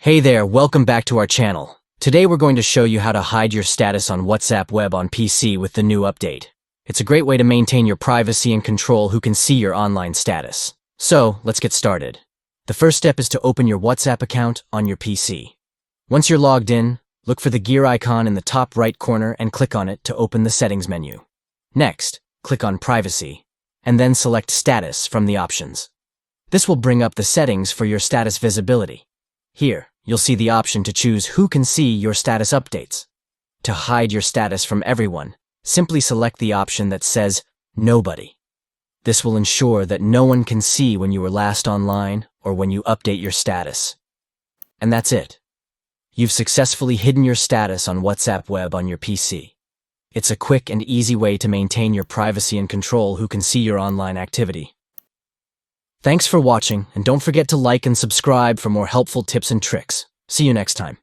Hey there, welcome back to our channel. Today we're going to show you how to hide your status on WhatsApp web on PC with the new update. It's a great way to maintain your privacy and control who can see your online status. So, let's get started. The first step is to open your WhatsApp account on your PC. Once you're logged in, look for the gear icon in the top right corner and click on it to open the settings menu. Next, click on Privacy, and then select Status from the options. This will bring up the settings for your status visibility. Here, you'll see the option to choose who can see your status updates. To hide your status from everyone, simply select the option that says Nobody. This will ensure that no one can see when you were last online or when you update your status. And that's it. You've successfully hidden your status on WhatsApp web on your PC. It's a quick and easy way to maintain your privacy and control who can see your online activity. Thanks for watching, and don't forget to like and subscribe for more helpful tips and tricks. See you next time.